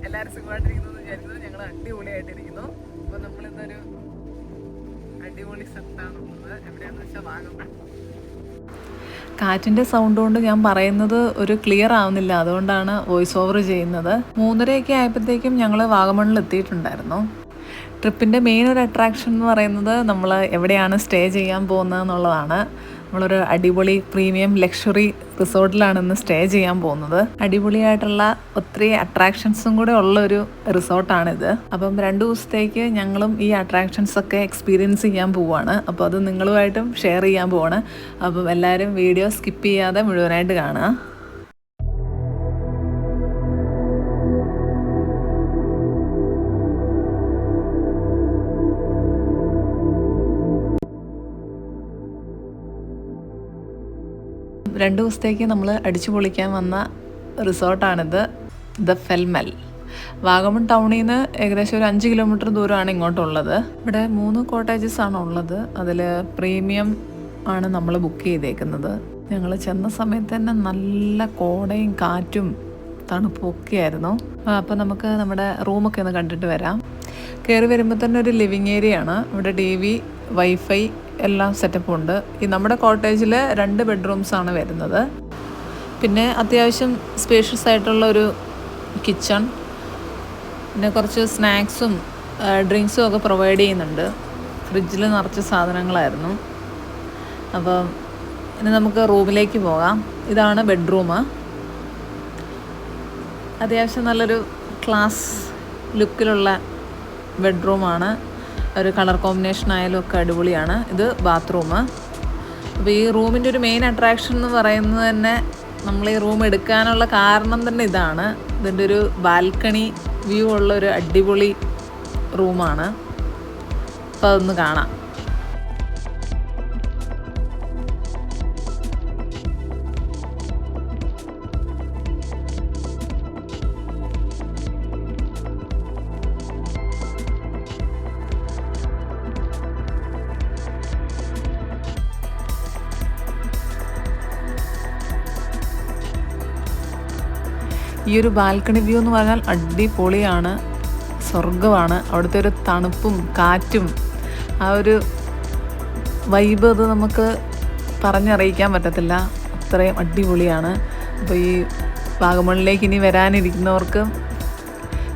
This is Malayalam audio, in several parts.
എല്ലാവരും സുഖമായിട്ടിരിക്കുന്നു വിചാരിക്കുന്നു. ഞങ്ങൾ അടിപൊളിയായിട്ടിരിക്കുന്നു. അപ്പോൾ നമ്മളിന്നൊരു അടിപൊളി സ്ഥലത്താണുള്ളത്. എവിടെയാണെന്ന് വെച്ചാൽ വാഗമൺ. കാറ്റിൻ്റെ സൗണ്ട് കൊണ്ട് ഞാൻ പറയുന്നത് ഒരു ക്ലിയർ ആവുന്നില്ല, അതുകൊണ്ടാണ് വോയിസ് ഓവർ ചെയ്യുന്നത്. 3:30 ആയപ്പോഴത്തേക്കും ഞങ്ങൾ വാഗമണ്ണിൽ എത്തിയിട്ടുണ്ടായിരുന്നു. ട്രിപ്പിൻ്റെ മെയിൻ ഒരു അട്രാക്ഷൻ എന്ന് പറയുന്നത് നമ്മൾ എവിടെയാണ് സ്റ്റേ ചെയ്യാൻ പോകുന്നത് എന്നുള്ളതാണ്. നമ്മളൊരു അടിപൊളി പ്രീമിയം ലക്ഷറി റിസോർട്ടിലാണ് ഇന്ന് സ്റ്റേ ചെയ്യാൻ പോകുന്നത്. അടിപൊളിയായിട്ടുള്ള ഒത്തിരി അട്രാക്ഷൻസും കൂടെ ഉള്ള ഒരു റിസോർട്ടാണിത്. അപ്പം 2 ദിവസത്തേക്ക് ഞങ്ങളും ഈ അട്രാക്ഷൻസൊക്കെ എക്സ്പീരിയൻസ് ചെയ്യാൻ പോവുകയാണ്. അപ്പോൾ അത് നിങ്ങളുമായിട്ടും ഷെയർ ചെയ്യാൻ പോവാണ്. അപ്പം എല്ലാവരും വീഡിയോ സ്കിപ്പ് ചെയ്യാതെ മുഴുവനായിട്ട് കാണുക. രണ്ട് ദിവസത്തേക്ക് നമ്മൾ അടിച്ചു പൊളിക്കാൻ വന്ന റിസോർട്ടാണിത്, ദ ഫെൽമെൽ. വാഗമൺ ടൗണിൽ നിന്ന് ഏകദേശം ഒരു 5 കിലോമീറ്റർ ദൂരമാണ് ഇങ്ങോട്ടുള്ളത്. ഇവിടെ 3 കോട്ടേജസ് ആണ് ഉള്ളത്. അതിൽ പ്രീമിയം ആണ് നമ്മൾ ബുക്ക് ചെയ്തേക്കുന്നത്. ഞങ്ങൾ ചെന്ന സമയത്ത് തന്നെ നല്ല കോടയും കാറ്റും തണുപ്പും ഒക്കെ ആയിരുന്നു. അപ്പോൾ നമുക്ക് നമ്മുടെ റൂമൊക്കെ ഒന്ന് കണ്ടിട്ട് വരാം. കയറി വരുമ്പോൾ തന്നെ ഒരു ലിവിങ് ഏരിയ ആണ്. ഇവിടെ TV, വൈഫൈ എല്ലാം സെറ്റപ്പും ഉണ്ട്. ഈ നമ്മുടെ കോട്ടേജിൽ 2 ബെഡ്റൂംസാണ് വരുന്നത്. പിന്നെ അത്യാവശ്യം സ്പേഷ്യസ് ആയിട്ടുള്ള ഒരു കിച്ചൺ, പിന്നെ കുറച്ച് സ്നാക്സും ഡ്രിങ്ക്സും ഒക്കെ പ്രൊവൈഡ് ചെയ്യുന്നുണ്ട്. ഫ്രിഡ്ജിൽ നിറച്ച സാധനങ്ങളായിരുന്നു. അപ്പം ഇനി നമുക്ക് റൂമിലേക്ക് പോകാം. ഇതാണ് ബെഡ്റൂം. അത്യാവശ്യം നല്ലൊരു ക്ലാസ് ലുക്കിലുള്ള ബെഡ്റൂമാണ്. ഒരു കളർ കോമ്പിനേഷൻ ആയാലും ഒക്കെ അടിപൊളിയാണ്. ഇത് ബാത്റൂം. അപ്പോൾ ഈ റൂമിൻ്റെ ഒരു മെയിൻ അട്രാക്ഷൻ എന്ന് പറയുന്നത് തന്നെ, നമ്മൾ ഈ റൂം എടുക്കാനുള്ള കാരണം തന്നെ ഇതാണ്. ഇതിൻ്റെ ഒരു ബാൽക്കണി വ്യൂ ഉള്ള ഒരു അടിപൊളി റൂമാണ്. അപ്പോൾ അതൊന്ന് കാണാം. ഈ ഒരു ബാൽക്കണി വ്യൂ എന്ന് പറഞ്ഞാൽ അടിപൊളിയാണ്, സ്വർഗമാണ്. അവിടുത്തെ ഒരു തണുപ്പും കാറ്റും ആ ഒരു വൈബ് അത് നമുക്ക് പറഞ്ഞറിയിക്കാൻ പറ്റത്തില്ല, അത്രയും അടിപൊളിയാണ്. അപ്പോൾ ഈ വാഗമണിലേക്ക് ഇനി വരാനിരിക്കുന്നവർക്ക്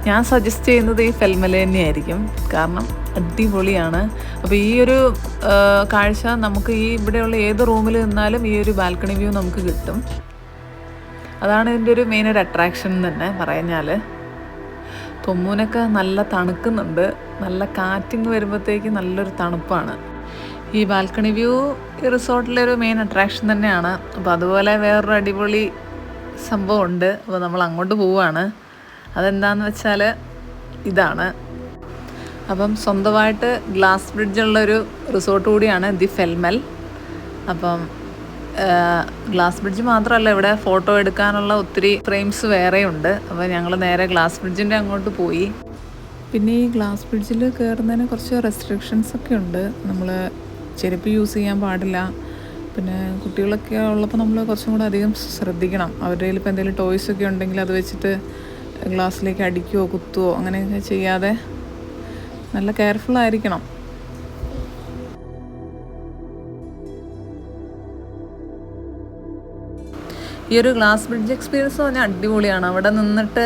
ഞാൻ സജസ്റ്റ് ചെയ്യുന്നത് ഈ ഫെൽമെൽ തന്നെയായിരിക്കും. കാരണം അടിപൊളിയാണ്. അപ്പോൾ ഈ ഒരു കാഴ്ച നമുക്ക് ഈ ഇവിടെയുള്ള ഏത് റൂമിൽ നിന്നാലും ഈ ഒരു ബാൽക്കണി വ്യൂ നമുക്ക് കിട്ടും. അതാണ് ഇതിൻ്റെ ഒരു മെയിൻ ഒരു അട്രാക്ഷൻ തന്നെ പറഞ്ഞാൽ. തൊമ്മൂനൊക്കെ നല്ല തണുക്കുന്നുണ്ട്. നല്ല കാറ്റിങ് വരുമ്പോഴത്തേക്ക് നല്ലൊരു തണുപ്പാണ്. ഈ ബാൽക്കണി വ്യൂ ഈ റിസോർട്ടിലെ ഒരു മെയിൻ അട്രാക്ഷൻ തന്നെയാണ്. അപ്പോൾ അതുപോലെ വേറൊരു അടിപൊളി സംഭവം ഉണ്ട്. അപ്പോൾ നമ്മൾ അങ്ങോട്ട് പോവുകയാണ്. അതെന്താണെന്ന് വെച്ചാൽ ഇതാണ്. അപ്പം സ്വന്തമായിട്ട് ഗ്ലാസ് ബ്രിഡ്ജുള്ളൊരു റിസോർട്ട് കൂടിയാണ് ദി ഫെൽമെൽ. അപ്പം ഗ്ലാസ് ബ്രിഡ്ജ് മാത്രമല്ല, ഇവിടെ ഫോട്ടോ എടുക്കാനുള്ള ഒത്തിരി ഫ്രെയിംസ് വേറെയുണ്ട്. അപ്പോൾ ഞങ്ങൾ നേരെ ഗ്ലാസ് ബ്രിഡ്ജിൻ്റെ അങ്ങോട്ട് പോയി. പിന്നെ ഈ ഗ്ലാസ് ബ്രിഡ്ജിൽ കയറുന്നതിന് കുറച്ച് റെസ്ട്രിക്ഷൻസ് ഒക്കെ ഉണ്ട്. നമ്മൾ ചെരുപ്പ് യൂസ് ചെയ്യാൻ പാടില്ല. പിന്നെ കുട്ടികളൊക്കെ ഉള്ളപ്പോൾ നമ്മൾ കുറച്ചും കൂടെ അധികം ശ്രദ്ധിക്കണം. അവരുടെ കയ്യിൽ ഇപ്പോൾ എന്തെങ്കിലും ടോയ്സ് ഒക്കെ ഉണ്ടെങ്കിൽ അത് വെച്ചിട്ട് ഗ്ലാസ്സിലേക്ക് അടിക്കുകയോ കുത്തുകയോ അങ്ങനെയൊക്കെ ചെയ്യാതെ നല്ല കെയർഫുള്ളായിരിക്കണം. ഈ ഒരു ഗ്ലാസ് ബ്രിഡ്ജ് എക്സ്പീരിയൻസ് പറഞ്ഞാൽ അടിപൊളിയാണ്. അവിടെ നിന്നിട്ട്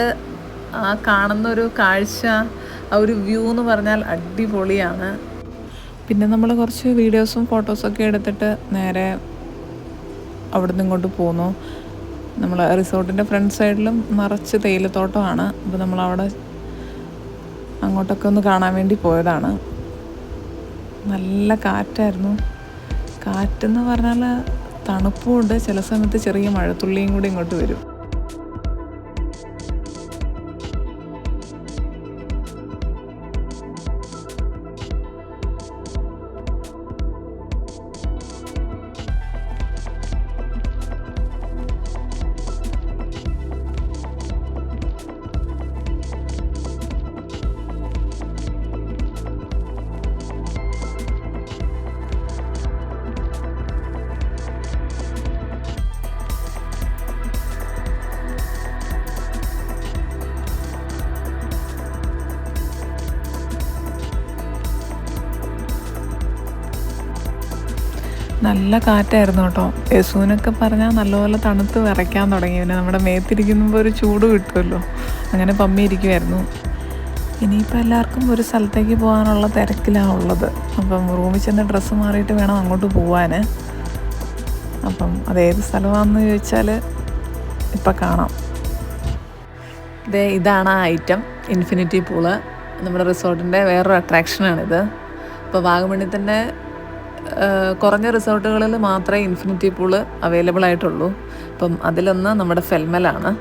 ആ കാണുന്നൊരു കാഴ്ച, ആ ഒരു വ്യൂ എന്ന് പറഞ്ഞാൽ അടിപൊളിയാണ്. പിന്നെ നമ്മൾ കുറച്ച് വീഡിയോസും ഫോട്ടോസൊക്കെ എടുത്തിട്ട് നേരെ അവിടെ നിന്ന് ഇങ്ങോട്ട് പോന്നു. നമ്മൾ റിസോർട്ടിൻ്റെ ഫ്രണ്ട് സൈഡിലും നിറച്ച് തേയിലത്തോട്ടമാണ്. അപ്പോൾ നമ്മളവിടെ അങ്ങോട്ടൊക്കെ ഒന്ന് കാണാൻ വേണ്ടി പോയതാണ്. നല്ല കാറ്റായിരുന്നു. കാറ്റെന്ന് പറഞ്ഞാൽ തണുപ്പുമുണ്ട്, ചില സമയത്ത് ചെറിയ മഴത്തുള്ളിയും കൂടി ഇങ്ങോട്ട് വരും. നല്ല കാറ്റായിരുന്നു കേട്ടോ. യസൂനൊക്കെ പറഞ്ഞാൽ നല്ലപോലെ തണുത്ത് വിറയ്ക്കാൻ തുടങ്ങി. പിന്നെ നമ്മുടെ മേത്തിരിക്കുമ്പോൾ ഒരു ചൂട് കിട്ടുമല്ലോ, അങ്ങനെ പമ്മിയിരിക്കുമായിരുന്നു. ഇനിയിപ്പോൾ എല്ലാവർക്കും ഒരു സ്ഥലത്തേക്ക് പോകാനുള്ള തിരക്കിലാണ് ഉള്ളത്. അപ്പം റൂമിൽ ചെന്ന് ഡ്രസ്സ് മാറിയിട്ട് വേണം അങ്ങോട്ട് പോവാൻ. അപ്പം അതേത് സ്ഥലമാണെന്ന് ചോദിച്ചാൽ ഇപ്പം കാണാം. ഇതാണ് ആ ഐറ്റം, ഇൻഫിനിറ്റി പൂള്. നമ്മുടെ റിസോർട്ടിൻ്റെ വേറൊരു അട്രാക്ഷനാണിത്. ഇപ്പോൾ വാഗമണ്ണിൽ തന്നെ കുറഞ്ഞ റിസോർട്ടുകളിൽ മാത്രമേ ഇൻഫിനിറ്റി പൂള് അവൈലബിൾ ആയിട്ടുള്ളൂ. അപ്പം അതിലൊന്ന് നമ്മുടെ ഫെൽമലാണ്.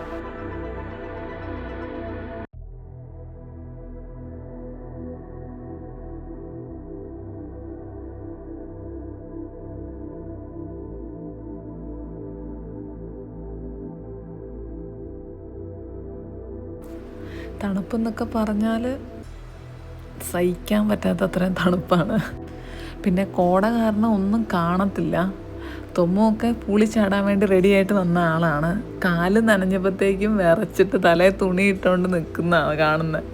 തണുപ്പെന്നൊക്കെ പറഞ്ഞാൽ സഹിക്കാൻ പറ്റാത്ത അത്രയും തണുപ്പാണ്. പിന്നെ കോട കാരണം ഒന്നും കാണത്തില്ല. തൊമ്മുമൊക്കെ പൂളി ചാടാൻ വേണ്ടി റെഡിയായിട്ട് വന്ന ആളാണ്. കാല് നനഞ്ഞപ്പോഴത്തേക്കും വിറച്ചിട്ട് തലയിൽ തുണി ഇട്ടുകൊണ്ട് നിൽക്കുന്നതാണ് കാണുന്നത്.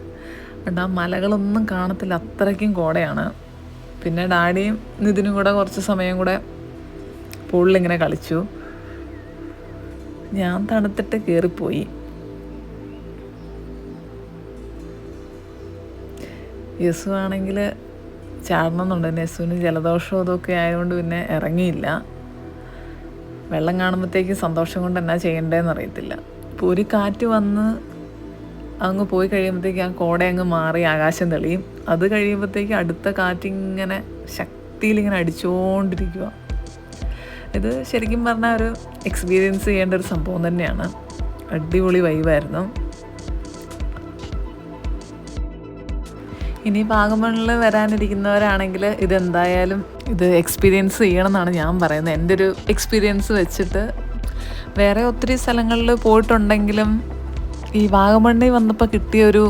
ആ മലകളൊന്നും കാണത്തില്ല, അത്രയ്ക്കും കോടയാണ്. പിന്നെ ഡാഡിയും നിതിനും കൂടെ കുറച്ച് സമയം കൂടെ പൂളിലിങ്ങനെ കളിച്ചു. ഞാൻ തണുത്തിട്ട് കയറിപ്പോയി. യസു ആണെങ്കിൽ ചാടണമെന്നുണ്ട്. യസുവിന് ജലദോഷവും അതൊക്കെ ആയതുകൊണ്ട് പിന്നെ ഇറങ്ങിയില്ല. വെള്ളം കാണുമ്പോഴത്തേക്ക് സന്തോഷം കൊണ്ട് എന്നാ ചെയ്യേണ്ടതെന്ന് അറിയത്തില്ല. ഇപ്പോൾ ഒരു കാറ്റ് വന്ന് അങ്ങ് പോയി കഴിയുമ്പോഴത്തേക്ക് ആ കോട അങ്ങ് മാറി ആകാശം തെളിയും. അത് കഴിയുമ്പോഴത്തേക്ക് അടുത്ത കാറ്റിങ്ങനെ ശക്തിയിലിങ്ങനെ അടിച്ചുകൊണ്ടിരിക്കുക. ഇത് ശരിക്കും പറഞ്ഞാൽ ഒരു എക്സ്പീരിയൻസ് ചെയ്യേണ്ട ഒരു സംഭവം തന്നെയാണ്. അടിപൊളി വൈബായിരുന്നു. ഇനി വാഗമണ്ണിൽ വരാനിരിക്കുന്നവരാണെങ്കിൽ ഇതെന്തായാലും ഇത് എക്സ്പീരിയൻസ് ചെയ്യണം എന്നാണ് ഞാൻ പറയുന്നത്. എൻ്റെ ഒരു എക്സ്പീരിയൻസ് വെച്ചിട്ട്. വേറെ ഒത്തിരി സ്ഥലങ്ങളിൽ പോയിട്ടുണ്ടെങ്കിലും ഈ വാഗമണ്ണിൽ വന്നപ്പോൾ കിട്ടിയൊരു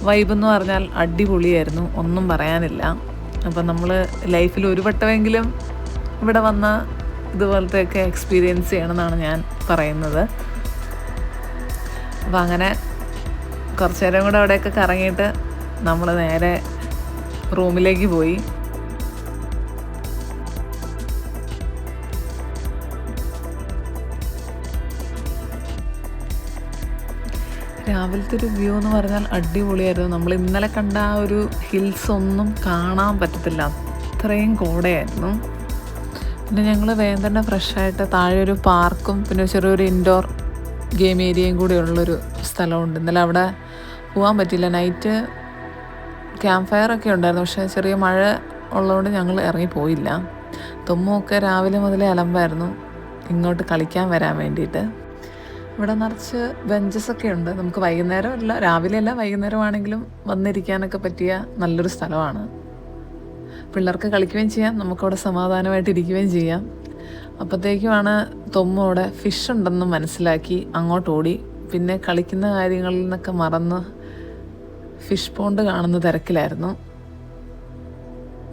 വൈബെന്ന് പറഞ്ഞാൽ അടിപൊളിയായിരുന്നു, ഒന്നും പറയാനില്ല. അപ്പം നമ്മൾ ലൈഫിൽ ഒരു വട്ടമെങ്കിലും ഇവിടെ വന്ന ഇതുപോലത്തെയൊക്കെ എക്സ്പീരിയൻസ് ചെയ്യണമെന്നാണ് ഞാൻ പറയുന്നത്. അപ്പം അങ്ങനെ കുറച്ച് നേരം കൂടെ അവിടെയൊക്കെ കറങ്ങിയിട്ട് നമ്മൾ നേരെ റൂമിലേക്ക് പോയി. രാവിലത്തെ ഒരു വ്യൂ എന്ന് പറഞ്ഞാൽ അടിപൊളിയായിരുന്നു. നമ്മൾ ഇന്നലെ കണ്ട ആ ഒരു ഹിൽസ് ഒന്നും കാണാൻ പറ്റത്തില്ല, അത്രയും കോടയായിരുന്നു. പിന്നെ ഞങ്ങൾ വേഗം തന്നെ ഫ്രഷായിട്ട് താഴെ ഒരു പാർക്കും പിന്നെ ചെറിയൊരു ഇൻഡോർ ഗെയിം ഏരിയയും കൂടി ഉള്ളൊരു സ്ഥലമുണ്ട്. ഇന്നലെ അവിടെ പോകാൻ പറ്റില്ല. നൈറ്റ് ക്യാമ്പ് ഫയറൊക്കെ ഉണ്ടായിരുന്നു, പക്ഷേ ചെറിയ മഴ ഉള്ളതുകൊണ്ട് ഞങ്ങൾ ഇറങ്ങിപ്പോയില്ല. തൊമ്മുമൊക്കെ രാവിലെ മുതലേ അലമ്പായിരുന്നു ഇങ്ങോട്ട് കളിക്കാൻ വരാൻ വേണ്ടിയിട്ട്. ഇവിടെ നിറച്ച് ബെഞ്ചസൊക്കെ ഉണ്ട്. നമുക്ക് വൈകുന്നേരം അല്ല, രാവിലെ അല്ല, വൈകുന്നേരമാണെങ്കിലും വന്നിരിക്കാനൊക്കെ പറ്റിയ നല്ലൊരു സ്ഥലമാണ്. പിള്ളേർക്ക് കളിക്കുകയും ചെയ്യാം, നമുക്കവിടെ സമാധാനമായിട്ട് ഇരിക്കുകയും ചെയ്യാം. അപ്പോഴത്തേക്കുമാണ് തൊമ്മ അവിടെ ഫിഷ് ഉണ്ടെന്ന് മനസ്സിലാക്കി അങ്ങോട്ട് ഓടി. പിന്നെ കളിക്കുന്ന കാര്യങ്ങളിൽ നിന്നൊക്കെ മറന്ന് ഫിഷ് പോണ്ട് കാണുന്ന തിരക്കിലായിരുന്നു.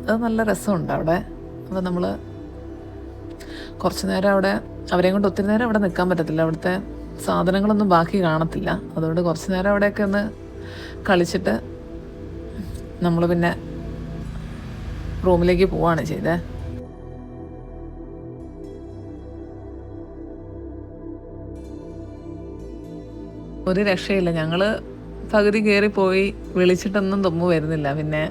അത് നല്ല രസമുണ്ട് അവിടെ. അപ്പോൾ നമ്മൾ കുറച്ച് നേരം അവിടെ, അവരെയും കൊണ്ട് ഒത്തിരി നേരം അവിടെ നിൽക്കാൻ പറ്റത്തില്ല, അവിടുത്തെ സാധനങ്ങളൊന്നും ബാക്കി കാണത്തില്ല. അതുകൊണ്ട് കുറച്ച് നേരം അവിടെയൊക്കെ ഒന്ന് കളിച്ചിട്ട് നമ്മൾ പിന്നെ റൂമിലേക്ക് പോവുകയാണ് ചെയ്തത്. ഒരു രക്ഷയില്ല. ഞങ്ങൾ പകുതി കയറിപ്പോയി, വിളിച്ചിട്ടൊന്നും തൊമ്മു വരുന്നില്ല. പിന്നെ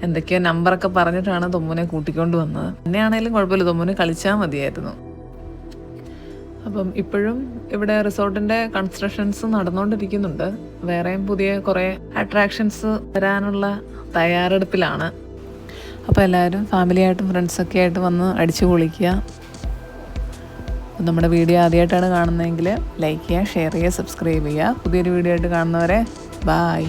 എന്തൊക്കെയോ നമ്പറൊക്കെ പറഞ്ഞിട്ടാണ് തൊമ്മുനെ കൂട്ടിക്കൊണ്ട് വന്നത്. എന്നെയാണേലും കുഴപ്പമില്ല, തൊമ്മുനെ കളിച്ചാൽ മതിയായിരുന്നു. അപ്പം ഇപ്പോഴും ഇവിടെ റിസോർട്ടിൻ്റെ കൺസ്ട്രക്ഷൻസ് നടന്നുകൊണ്ടിരിക്കുന്നുണ്ട്. വേറെയും പുതിയ കുറേ അട്രാക്ഷൻസ് വരാനുള്ള തയ്യാറെടുപ്പിലാണ്. അപ്പോൾ എല്ലാവരും ഫാമിലിയായിട്ടും ഫ്രണ്ട്സൊക്കെ ആയിട്ട് വന്ന് അടിച്ചു പൊളിക്കുക. നമ്മുടെ വീഡിയോ ആദ്യമായിട്ടാണ് കാണുന്നതെങ്കിൽ ലൈക്ക് ചെയ്യുക, ഷെയർ ചെയ്യുക, സബ്സ്ക്രൈബ് ചെയ്യുക. പുതിയൊരു വീഡിയോ ആയിട്ട് കാണുന്നവരെ ബായ്.